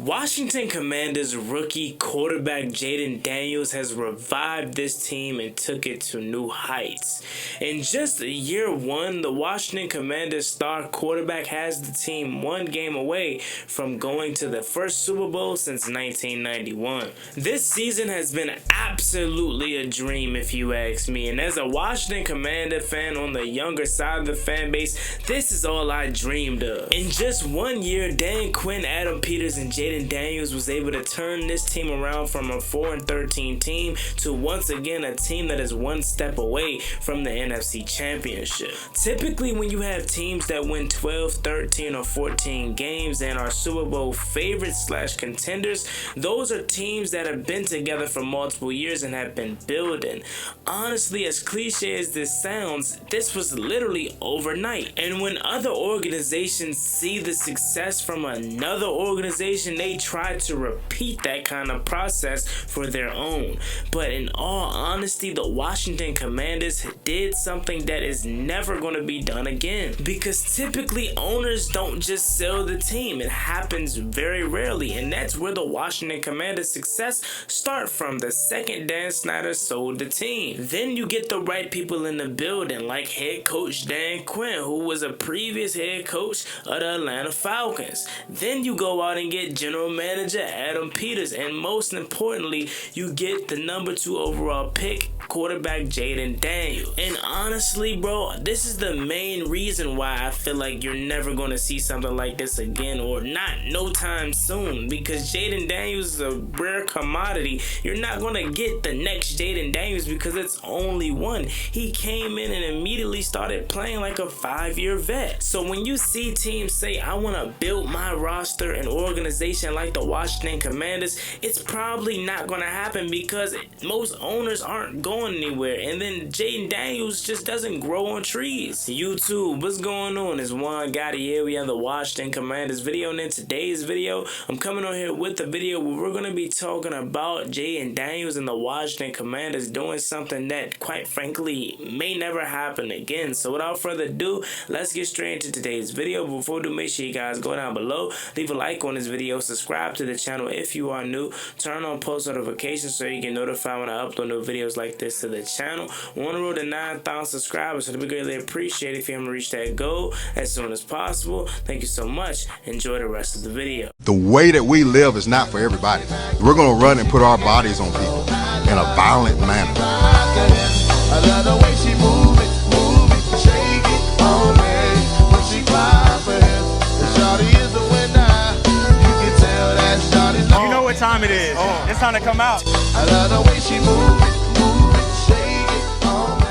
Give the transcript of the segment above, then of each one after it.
Washington Commanders rookie quarterback Jayden Daniels has revived this team and took it to new heights. In just year one, the Washington Commanders star quarterback has the team one game away from going to the first Super Bowl since 1991. This season has been absolutely a dream if you ask me, and as a Washington Commander fan on the younger side of the fan base, this is all I dreamed of. In just 1 year, Dan Quinn, Adam Peters, and Jayden Daniels was able to turn this team around from a 4-13 team to once again a team that is one step away from the NFC Championship. Typically, when you have teams that win 12, 13, or 14 games and are Super Bowl favorites / contenders, those are teams that have been together for multiple years and have been building. Honestly, as cliche as this sounds, this was literally overnight. And when other organizations see the success from another organization, they try to repeat that kind of process for their own. But in all honesty, the Washington Commanders did something that is never going to be done again. Because typically owners don't just sell the team. It happens very rarely. And that's where the Washington Commanders' success start from. The second Dan Snyder sold the team. Then you get the right people in the building, like head coach Dan Quinn, who was a previous head coach of the Atlanta Falcons. Then you go out and get general manager Adam Peters, and most importantly, you get the number 2 overall pick, quarterback Jayden Daniels. And honestly, bro, this is the main reason why I feel like you're never going to see something like this again, or not no time soon, because Jayden Daniels is a rare commodity. You're not going to get the next Jayden Daniels because it's only one. He came in and immediately started playing like a 5-year vet. So when you see teams say, I want to build my roster and organization like the Washington Commanders, it's probably not going to happen because most owners aren't going anywhere, and then Jayden Daniels just doesn't grow on trees. YouTube, what's going on? It's Juan Gotti here. We have the Washington Commanders video, and in today's video, I'm coming on here with the video where we're going to be talking about Jayden Daniels and the Washington Commanders doing something that, quite frankly, may never happen again. So without further ado, let's get straight into today's video. Before we do, make sure you guys go down below, leave a like on this video, subscribe to the channel if you are new, turn on post notifications so you get notified when I upload new videos like this to the channel. We're on the road to 9,000 subscribers, so it'd be greatly appreciated if you haven't reached that goal as soon as possible. Thank you so much. Enjoy the rest of the video. The way that we live is not for everybody. We're going to run and put our bodies on people in a violent manner. I love the way she move it, shake it on me. When she cry for him, the shawty is the winner. You can tell that shawty's on. You know what time it is. It's time to come out. I love the way she move it, shake it on me.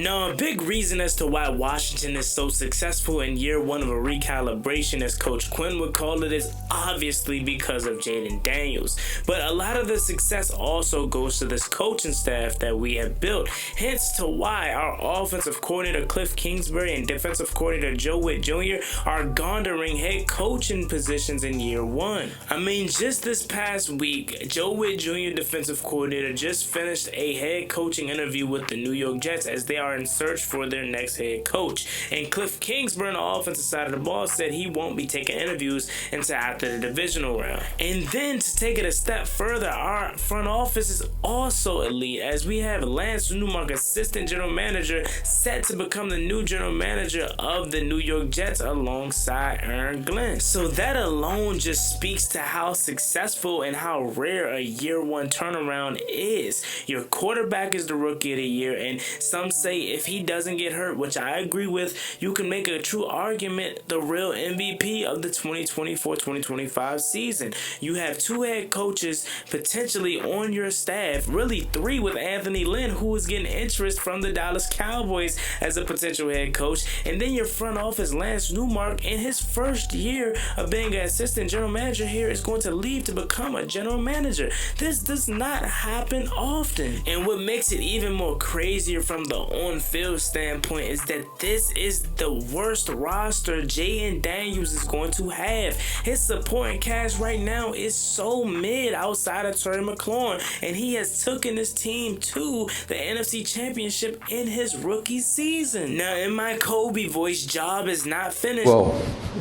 Now, a big reason as to why Washington is so successful in year one of a recalibration, as Coach Quinn would call it, is obviously because of Jayden Daniels. But a lot of the success also goes to this coaching staff that we have built. Hence to why our offensive coordinator Cliff Kingsbury and defensive coordinator Joe Whitt Jr. are garnering head coaching positions in year one. I mean, just this past week, Joe Whitt Jr., defensive coordinator, just finished a head coaching interview with the New York Jets as they are in search for their next head coach. And Cliff Kingsbury on the offensive side of the ball said he won't be taking interviews until after the divisional round. And then to take it a step further, our front office is also elite, as we have Lance Newmark, assistant general manager, set to become the new general manager of the New York Jets alongside Aaron Glenn. So that alone just speaks to how successful and how rare a year one turnaround is. Your quarterback is the rookie of the year, and some say if he doesn't get hurt, which I agree with, you can make a true argument the real MVP of the 2024-2025 season. You have 2 head coaches potentially on your staff, really 3 with Anthony Lynn, who is getting interest from the Dallas Cowboys as a potential head coach. And then your front office, Lance Newmark, in his first year of being an assistant general manager here, is going to leave to become a general manager. This does not happen often. And what makes it even more crazier from the on-field standpoint is that this is the worst roster Jayden Daniels is going to have. His supporting cast right now is so mid outside of Terry McLaurin, and he has taken his team to the NFC Championship in his rookie season. Now, in my Kobe voice, job is not finished. Well,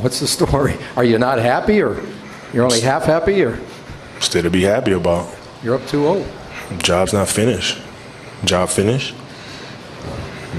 what's the story? Are you not happy, or you're only half happy, or still to be happy about? You're up 2-0. Job's not finished. Job finished?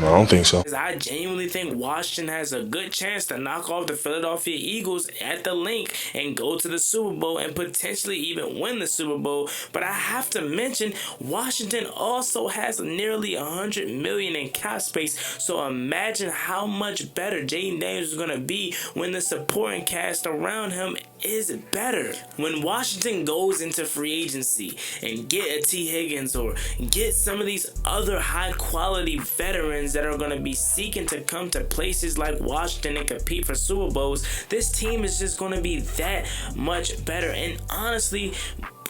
No, I don't think so. I genuinely think Washington has a good chance to knock off the Philadelphia Eagles at the link and go to the Super Bowl and potentially even win the Super Bowl. But I have to mention, Washington also has nearly $100 million in cap space. So imagine how much better Jayden Daniels is going to be when the supporting cast around him is better. When Washington goes into free agency and get a T. Higgins or get some of these other high quality veterans that are going to be seeking to come to places like Washington and compete for Super Bowls, this team is just going to be that much better. And honestly,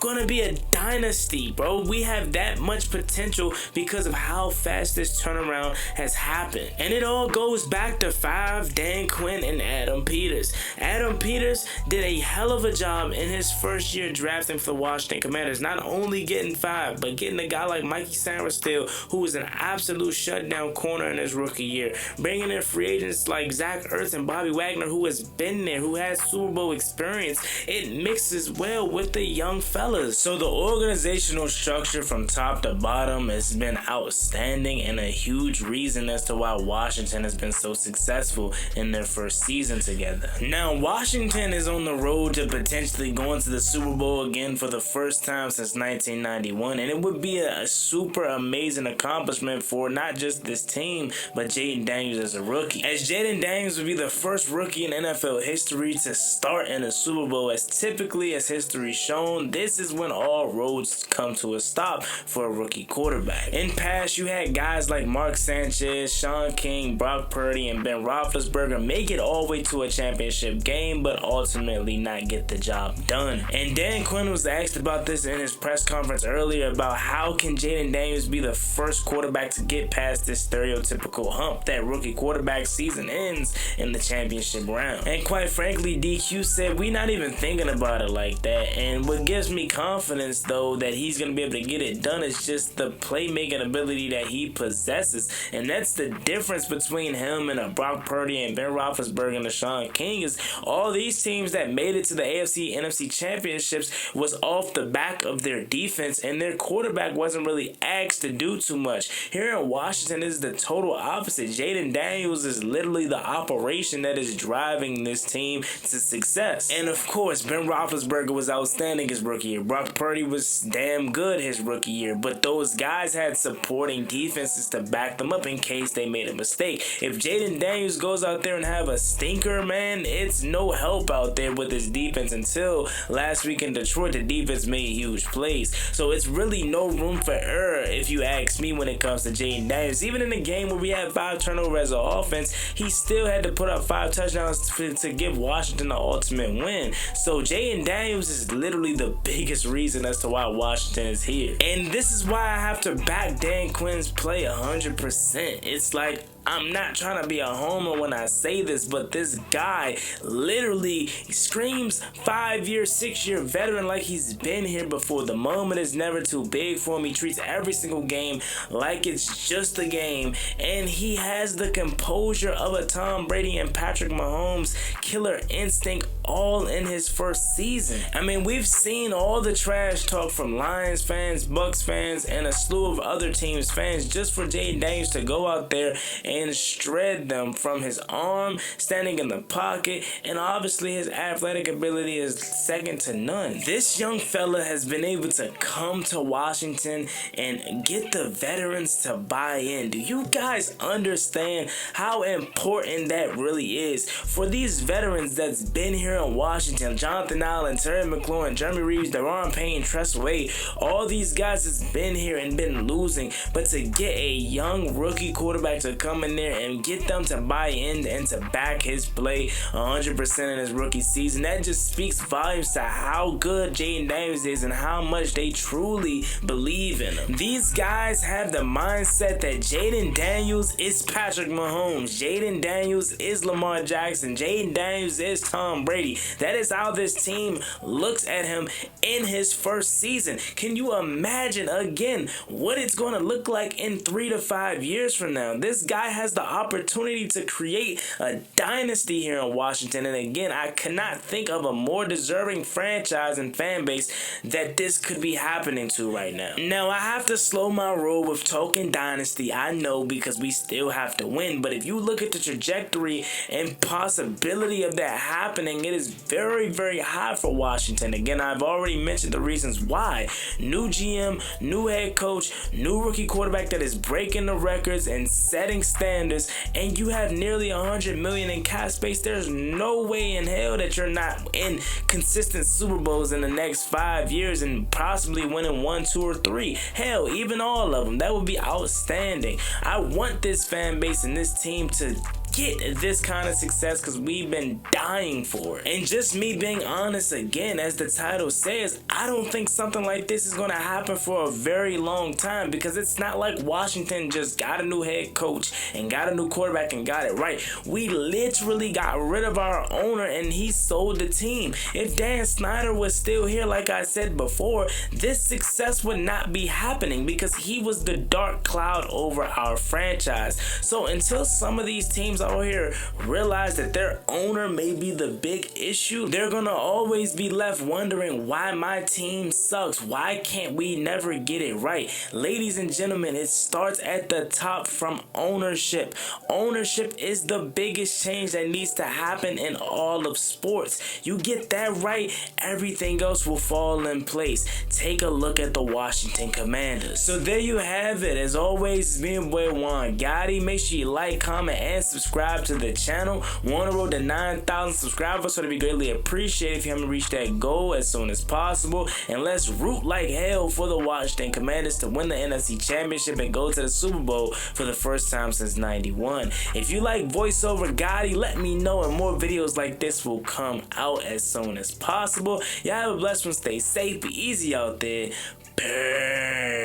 gonna be a dynasty, bro. We have that much potential because of how fast this turnaround has happened. And it all goes back to 5, Dan Quinn and Adam Peters. Adam Peters did a hell of a job in his first year drafting for the Washington Commanders, not only getting 5, but getting a guy like Mikey Sainristil, who was an absolute shutdown corner in his rookie year, bringing in free agents like Zach Ertz and Bobby Wagner, who has been there, who has Super Bowl experience. It mixes well with the young fellas. So the organizational structure from top to bottom has been outstanding and a huge reason as to why Washington has been so successful in their first season together. Now, Washington is on the road to potentially going to the Super Bowl again for the first time since 1991, and it would be a super amazing accomplishment for not just this team, but Jayden Daniels as a rookie. As Jayden Daniels would be the first rookie in NFL history to start in a Super Bowl, as typically as history shown, this is when all roads come to a stop for a rookie quarterback. In past, you had guys like Mark Sanchez, Sean King, Brock Purdy, and Ben Roethlisberger make it all the way to a championship game, but ultimately not get the job done. And Dan Quinn was asked about this in his press conference earlier about how can Jayden Daniels be the first quarterback to get past this stereotypical hump that rookie quarterback season ends in the championship round. And quite frankly, DQ said, we're not even thinking about it like that. And what gives me confidence though that he's going to be able to get it done is just the playmaking ability that he possesses. And that's the difference between him and a Brock Purdy and Ben Roethlisberger and a Sean King, is all these teams that made it to the AFC NFC championships was off the back of their defense, and their quarterback wasn't really asked to do too much. Here in Washington is the total opposite. Jayden Daniels is literally the operation that is driving this team to success. And of course, Ben Roethlisberger was outstanding his rookie year. Brock Purdy was damn good his rookie year, but those guys had supporting defenses to back them up in case they made a mistake. If Jayden Daniels goes out there and have a stinker, man, it's no help out there with his defense. Until last week in Detroit, the defense made huge plays. So it's really no room for error if you ask me when it comes to Jayden Daniels. Even in a game where we had 5 turnovers as an offense, he still had to put up 5 touchdowns to give Washington the ultimate win. So Jayden Daniels is literally the biggest reason as to why Washington is here. And this is why I have to back Dan Quinn's play 100%. It's like, I'm not trying to be a homer when I say this, but this guy literally screams 5-year, 6-year veteran like he's been here before. The moment is never too big for him. He treats every single game like it's just a game, and he has the composure of a Tom Brady and Patrick Mahomes, killer instinct, all in his first season. I mean, we've seen all the trash talk from Lions fans, Bucks fans, and a slew of other teams' fans just for Jayden Daniels to go out there and shred them from his arm, standing in the pocket, and obviously his athletic ability is second to none. This young fella has been able to come to Washington and get the veterans to buy in. Do you guys understand how important that really is for these veterans that's been here here in Washington. Jonathan Allen, Terry McLaurin, Jeremy Reeves, Daron Payne, Tress Way, all these guys has been here and been losing. But to get a young rookie quarterback to come in there and get them to buy in and to back his play 100% in his rookie season, that just speaks volumes to how good Jayden Daniels is and how much they truly believe in him. These guys have the mindset that Jayden Daniels is Patrick Mahomes, Jayden Daniels is Lamar Jackson, Jayden Daniels is Tom Brady. That is how this team looks at him in his first season. Can you imagine again what it's going to look like in 3 to 5 years from now? This guy has the opportunity to create a dynasty here in Washington, and again, I cannot think of a more deserving franchise and fan base that this could be happening to right now. Now, I have to slow my roll with talking dynasty, I know, because we still have to win, but if you look at the trajectory and possibility of that happening, it is very, very high for Washington. Again, I've already mentioned the reasons why. New GM, new head coach, new rookie quarterback that is breaking the records and setting standards, and you have nearly $100 million in cap space. There's no way in hell that you're not in consistent Super Bowls in the next 5 years and possibly winning 1, 2, or 3. Hell, even all of them. That would be outstanding. I want this fan base and this team to get this kind of success because we've been dying for it. And just me being honest again, as the title says, I don't think something like this is going to happen for a very long time, because it's not like Washington just got a new head coach and got a new quarterback and got it right. We literally got rid of our owner and he sold the team. If Dan Snyder was still here, like I said before, this success would not be happening because he was the dark cloud over our franchise. So until some of these teams out here realize that their owner may be the big issue, they're gonna always be left wondering why my team sucks. Why can't we never get it right? Ladies and gentlemen, it starts at the top from ownership. Ownership is the biggest change that needs to happen in all of sports. You get that right, everything else will fall in place. Take a look at the Washington Commanders. So there you have it. As always, it's me and boy Juan Gotti. Make sure you like, comment, and subscribe to the channel. We're on the road to 9,000 subscribers, so it'd be greatly appreciated if you haven't reached that goal as soon as possible. And let's root like hell for the Washington Commanders to win the NFC Championship and go to the Super Bowl for the first time since '91. If you like voiceover Gotti, let me know, and more videos like this will come out as soon as possible. Y'all have a blessed one. Stay safe. Be easy out there. Peace.